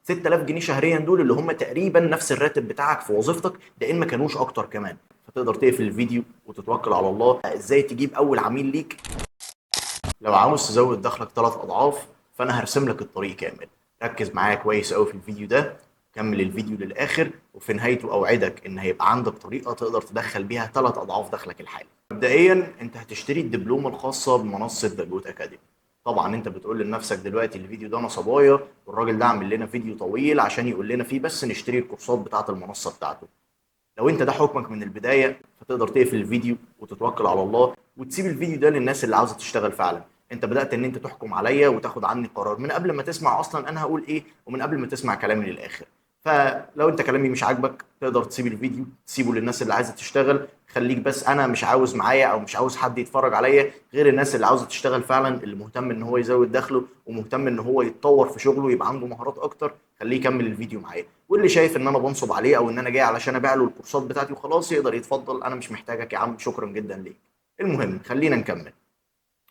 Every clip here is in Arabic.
6000 جنيه شهريا دول اللي هم تقريبا نفس الراتب بتاعك في وظيفتك، ده ان ما كانوش اكتر كمان. فتقدر تقفل الفيديو وتتوكل على الله. ازاي تجيب اول عميل ليك؟ لو عاوز تزود دخلك 3 اضعاف فانا هرسم لك الطريق كامل. ركز معايا كويس قوي في الفيديو ده، كمل الفيديو للاخر، وفي نهايته اوعدك ان هيبقى عندك طريقه تقدر تدخل بيها 3 اضعاف دخلك الحالي. مبدئيا انت هتشتري الدبلومه الخاصه بمنصه ذا جوت اكاديمي. طبعا انت بتقول لنفسك دلوقتي الفيديو ده نصبايا، والراجل ده عامل لنا فيديو طويل عشان يقول لنا فيه بس نشتري الكورسات بتاعه المنصه بتاعته. لو انت ده حكمك من البدايه فتقدر تقفل الفيديو وتتوكل على الله وتسيب الفيديو ده للناس اللي عاوزه تشتغل فعلا. انت بدات ان انت تحكم عليا وتاخد عني قرار من قبل ما تسمع اصلا انا هقول ايه، ومن قبل ما تسمع كلامي للاخر. فلو انت كلامي مش عاجبك تقدر تسيب الفيديو، تسيبه للناس اللي عايزه تشتغل. خليك بس، انا مش عاوز معايا او مش عاوز حد يتفرج عليا غير الناس اللي عاوزه تشتغل فعلا، اللي مهتم ان هو يزود دخله ومهتم ان هو يتطور في شغله ويبقى عنده مهارات اكتر. خليه يكمل الفيديو معايا. واللي شايف ان انا بنصب عليه او ان انا جاي علشان ابيع له الكورسات بتاعتي وخلاص يقدر يتفضل، انا مش محتاجك يا عم، شكرا جدا ليك. المهم خلينا نكمل.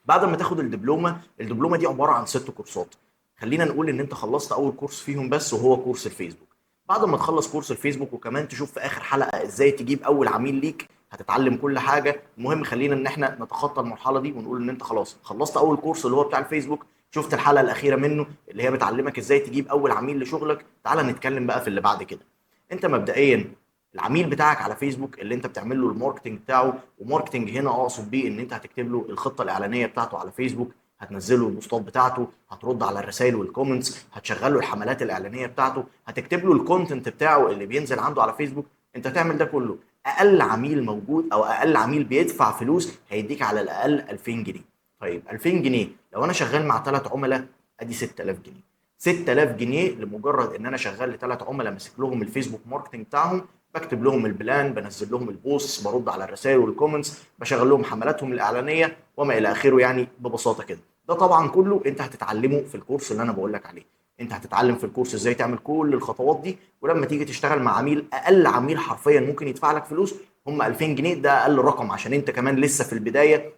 بعد ما تاخد الدبلومه دي عباره عن 6 كورسات. خلينا نقول ان انت خلصت اول كورس فيهم بس وهو كورس الفيسبوك. بعد ما تخلص كورس الفيسبوك وكمان تشوف في اخر حلقه ازاي تجيب اول عميل ليك، هتتعلم كل حاجه. المهم خلينا ان احنا نتخطى المرحله دي ونقول ان انت خلاص خلصت اول كورس اللي هو بتاع الفيسبوك، شفت الحلقه الاخيره منه اللي هي بتعلمك ازاي تجيب اول عميل لشغلك. تعال نتكلم بقى في اللي بعد كده. انت مبدئيا العميل بتاعك على فيسبوك اللي انت بتعمل له الماركتنج بتاعه، وماركتنج هنا اقصد بيه ان انت هتكتب له الخطه الاعلانيه بتاعته على فيسبوك، هتنزل له البوستات بتاعته، هترد على الرسائل والكومنتس، هتشغل له الحملات الاعلانيه بتاعته، هتكتب له الكونتنت بتاعه اللي بينزل عنده على فيسبوك. انت تعمل ده كله. اقل عميل موجود او اقل عميل بيدفع فلوس هيديك على الاقل 2000 جنيه. طيب 2000 جنيه لو انا شغال مع 3 عملاء ادي 6000 جنيه. 6000 جنيه لمجرد ان انا شغال ل3 عملاء ماسك لهم الفيسبوك ماركتنج بتاعهم، بكتب لهم البلان، بنزل لهم البوست، برد على الرسائل والكومنتس، بشغل لهم حملاتهم الاعلانيه وما الى اخره. يعني ببساطه كده ده طبعا كله انت هتتعلمه في الكورس اللي انا بقول لك عليه. انت هتتعلم في الكورس ازاي تعمل كل الخطوات دي. ولما تيجي تشتغل مع عميل، اقل عميل حرفيا ممكن يدفع لك فلوس هم 2000 جنيه. ده اقل رقم عشان انت كمان لسه في البدايه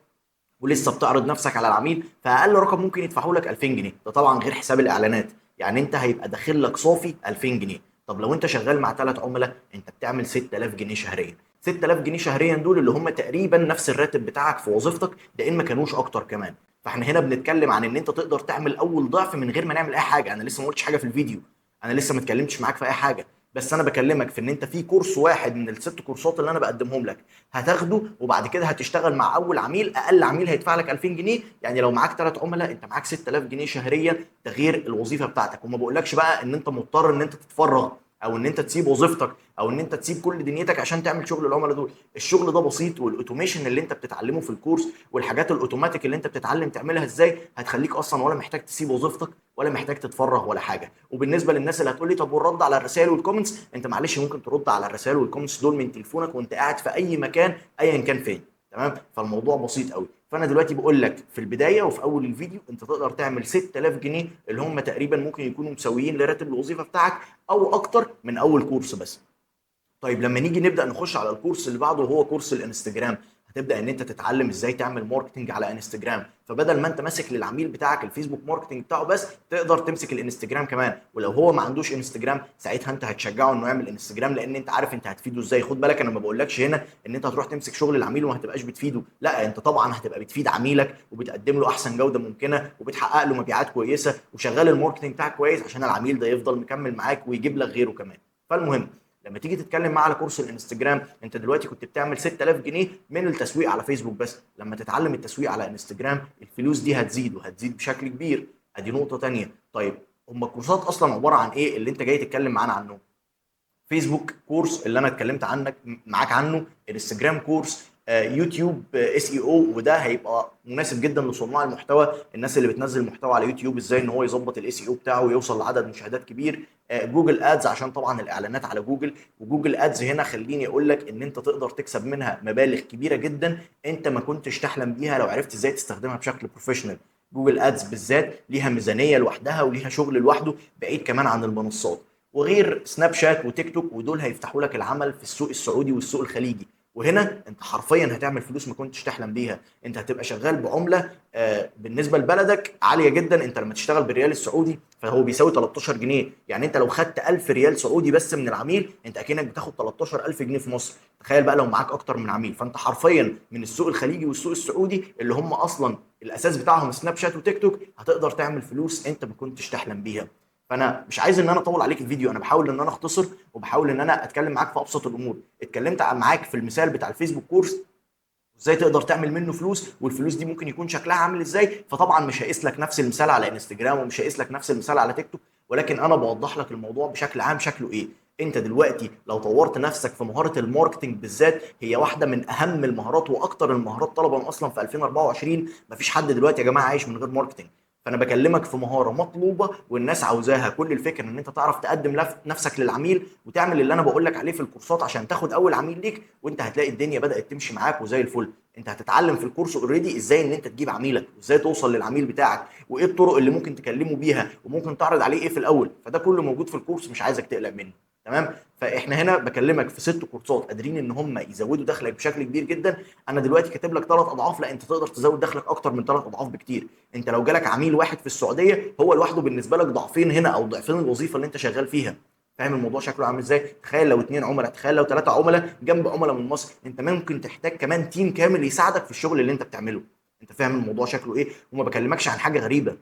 ولسه بتعرض نفسك على العميل. فاقل رقم ممكن يدفعه لك 2000 جنيه، ده طبعا غير حساب الاعلانات. يعني انت هيبقى داخل لك صافي 2000 جنيه. طب لو انت شغال مع 3 عملاء انت بتعمل 6000 جنيه شهريا. 6000 جنيه شهريا دول اللي هم تقريبا نفس الراتب بتاعك في وظيفتك، ده ان ما كانوش اكتر كمان. فاحنا هنا بنتكلم عن ان انت تقدر تعمل اول ضعف من غير ما نعمل اي حاجه. انا لسه ما قلتش حاجه في الفيديو، انا لسه ما اتكلمتش معاك في اي حاجه. بس انا بكلمك في ان انت في كورس واحد من ال6 كورسات اللي انا بقدمهم لك هتاخده، وبعد كده هتشتغل مع اول عميل. اقل عميل هيدفع لك 2000 جنيه. يعني لو معاك 3 عملاء انت معاك 6000 جنيه شهريا، ده غير الوظيفه بتاعتك. وما بقولكش بقى ان انت مضطر ان انت تتفرغ او ان انت تسيب وظيفتك او ان انت تسيب كل دنيتك عشان تعمل شغل العملاء دول. الشغل ده بسيط، والاوتوميشن اللي انت بتتعلمه في الكورس والحاجات الاوتوماتيك اللي انت بتتعلم تعملها ازاي هتخليك اصلا ولا محتاج تسيب وظيفتك ولا محتاج تتفرغ ولا حاجه. وبالنسبه للناس اللي هتقول لي طب والرد على الرسائل والكومنتس، انت معلش ممكن ترد على الرسائل والكومنتس دول من تليفونك وانت قاعد في اي مكان ايا كان فين. تمام. فالموضوع بسيط قوي. فانا دلوقتي بقول لك في البدايه وفي اول الفيديو انت تقدر تعمل 6000 جنيه اللي هم تقريبا ممكن يكونوا مساويين لراتب الوظيفه بتاعك او اكتر من اول كورس بس. طيب لما نيجي نبدا نخش على الكورس اللي بعده وهو كورس الانستجرام، هتبدا ان انت تتعلم ازاي تعمل ماركتنج على انستجرام. فبدل ما انت ماسك للعميل بتاعك الفيسبوك ماركتنج بتاعه بس، تقدر تمسك الانستجرام كمان. ولو هو ما عندوش انستجرام ساعتها انت هتشجعه انه يعمل انستجرام، لان انت عارف انت هتفيده ازاي. خد بالك انا ما بقولكش هنا ان انت هتروح تمسك شغل العميل وما هتبقاش بتفيده، لا، انت طبعا هتبقى بتفيد عميلك وبتقدم له احسن جوده ممكنه وبتحقق له مبيعات كويسه وشغال الماركتنج بتاعك كويس عشان العميل ده يفضل مكمل معاك ويجيب لك غيره كمان. فالمهم لما تيجي تتكلم معاه على كورس الانستجرام، انت دلوقتي كنت بتعمل 6000 جنيه من التسويق على فيسبوك بس. لما تتعلم التسويق على انستجرام الفلوس دي هتزيد وهتزيد بشكل كبير. ادي نقطة تانية. طيب هم الكورسات اصلا عبارة عن ايه اللي انت جاي تتكلم معانا عنه؟ فيسبوك كورس اللي انا اتكلمت معاك عنه، انستجرام كورس، يوتيوب اس اي او، وده هيبقى مناسب جدا لصناع المحتوى، الناس اللي بتنزل محتوى على يوتيوب ازاي ان هو يظبط الاس اي او بتاعه ويوصل لعدد مشاهدات كبير. جوجل ادز عشان طبعا الاعلانات على جوجل. وجوجل ادز هنا خليني اقول لك ان انت تقدر تكسب منها مبالغ كبيره جدا انت ما كنتش تحلم بيها لو عرفت ازاي تستخدمها بشكل بروفيشنال. جوجل ادز بالذات ليها ميزانيه لوحدها وليها شغل لوحده بعيد كمان عن المنصات. وغير سناب شات وتيك توك، ودول هيفتحوا لك العمل في السوق السعودي والسوق الخليجي. وهنا انت حرفيا هتعمل فلوس ما كنتش تحلم بيها. انت هتبقى شغال بعمله بالنسبه لبلدك عاليه جدا. انت لما تشتغل بالريال السعودي فهو بيساوي 13 جنيه. يعني انت لو خدت 1000 ريال سعودي بس من العميل، انت اكنك بتاخد 13000 جنيه في مصر. تخيل بقى لو معاك اكتر من عميل. فانت حرفيا من السوق الخليجي والسوق السعودي اللي هم اصلا الاساس بتاعهم سناب شات وتيك توك، هتقدر تعمل فلوس انت ما كنتش تحلم بيها. فانا مش عايز ان انا اطول عليك الفيديو، انا بحاول ان انا اختصر وبحاول ان انا اتكلم معاك في ابسط الامور. اتكلمت معاك في المثال بتاع الفيسبوك كورس، ازاي تقدر تعمل منه فلوس، والفلوس دي ممكن يكون شكلها عامل ازاي. فطبعا مش هقيس لك نفس المثال على انستجرام، ومش هقيس لك نفس المثال على تيك توك، ولكن انا بوضح لك الموضوع بشكل عام شكله ايه. انت دلوقتي لو طورت نفسك في مهاره الماركتنج بالذات، هي واحده من اهم المهارات واكتر المهارات طلبا اصلا في 2024. مفيش حد دلوقتي يا جماعه عايش من غير ماركتنج. فانا بكلمك في مهاره مطلوبه والناس عاوزاها. كل الفكره ان انت تعرف تقدم نفسك للعميل وتعمل اللي انا بقول لك عليه في الكورسات عشان تاخد اول عميل ليك، وانت هتلاقي الدنيا بدات تمشي معاك وزي الفل. انت هتتعلم في الكورس اوريدي ازاي ان انت تجيب عميلك، وازاي توصل للعميل بتاعك، وايه الطرق اللي ممكن تكلمه بيها، وممكن تعرض عليه ايه في الاول. فده كله موجود في الكورس، مش عايزك تقلق منه. تمام. فاحنا هنا بكلمك في 6 كورسات قادرين ان هم يزودوا دخلك بشكل كبير جدا. انا دلوقتي كاتب لك 3 اضعاف، لا انت تقدر تزود دخلك اكتر من 3 اضعاف بكتير. انت لو جالك عميل واحد في السعوديه، هو لوحده بالنسبه لك ضعفين هنا او ضعفين الوظيفه اللي انت شغال فيها. فاهم الموضوع شكله عامل ازاي؟ تخيل لو 2 عملاء، تخيل لو 3 عملاء جنب عملاء من مصر، انت ممكن تحتاج كمان تيم كامل يساعدك في الشغل اللي انت بتعمله. انت فاهم الموضوع شكله ايه؟ وما بكلمكش عن حاجه غريبه،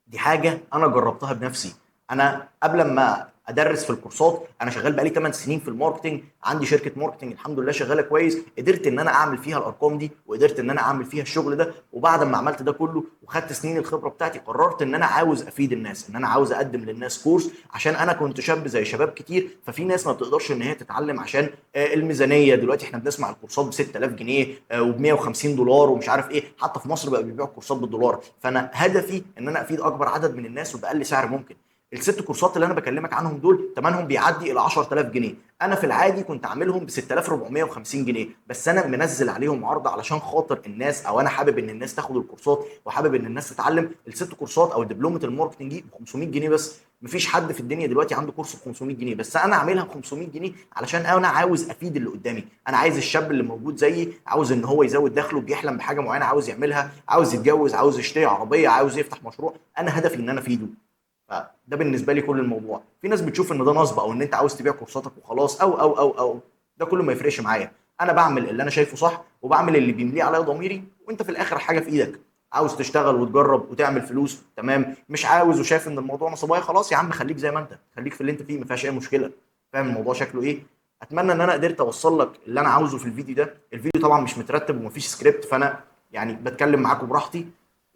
دي حاجه انا جربتها بنفسي. انا قبل ما ادرس في الكورسات انا شغال بقالي 8 سنين في الماركتنج، عندي شركه ماركتنج الحمد لله شغاله كويس، قدرت ان انا اعمل فيها الارقام دي، وقدرت ان انا اعمل فيها الشغل ده. وبعد ما عملت ده كله وخدت سنين الخبره بتاعتي، قررت ان انا عاوز افيد الناس، ان انا عاوز اقدم للناس كورس، عشان انا كنت شاب زي شباب كتير. ففي ناس ما بتقدرش ان هي تتعلم عشان الميزانيه. دلوقتي احنا بنسمع الكورسات ب 6000 جنيه وب 150 دولار ومش عارف ايه، حتى في مصر بقى بيبيعوا الكورسات بالدولار. فانا هدفي ان انا افيد اكبر عدد من الناس وباقل سعر ممكن. ال6 كورسات اللي انا بكلمك عنهم دول ثمنهم بيعدي ال 10000 جنيه. انا في العادي كنت عاملهم ب 6450 جنيه، بس انا منزل عليهم عرض علشان خاطر الناس، او انا حابب ان الناس تاخد الكورسات وحابب ان الناس تتعلم. ال6 كورسات او دبلومه الماركتنج دي ب 500 جنيه بس. مفيش حد في الدنيا دلوقتي عنده كورس ب 500 جنيه، بس انا عاملها ب 500 جنيه علشان انا عاوز افيد اللي قدامي. انا عايز الشاب اللي موجود زيي عاوز ان هو يزود دخله، بيحلم بحاجه معينه عاوز يعملها، عاوز يتجوز، عاوز يشتري عربيه، عاوز يفتح مشروع. انا هدفي ان انا افيده. فده بالنسبه لي كل الموضوع. في ناس بتشوف ان ده نصب، او ان انت عاوز تبيع كورساتك وخلاص، او ده كله ما يفرقش معايا. انا بعمل اللي انا شايفه صح، وبعمل اللي بيمليه عليا ضميري، وانت في الاخر حاجه في ايدك. عاوز تشتغل وتجرب وتعمل فلوس تمام، مش عاوز وشايف ان الموضوع نصبايا، خلاص يا عم خليك زي ما انت، خليك في اللي انت فيه، ما فيهاش اي مشكله. فاهم الموضوع شكله ايه؟ اتمنى ان انا قدرت اوصل لك اللي انا عاوزه في الفيديو ده. الفيديو طبعا مش مترتب ومفيش سكريبت، فانا يعني بتكلم معاكم براحتي.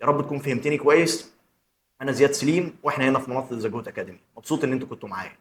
يا رب تكون فهمتني كويس. انا زياد سليم، واحنا هنا في منصه ذا جوت اكاديمي. مبسوط ان انتوا كنتوا معايا.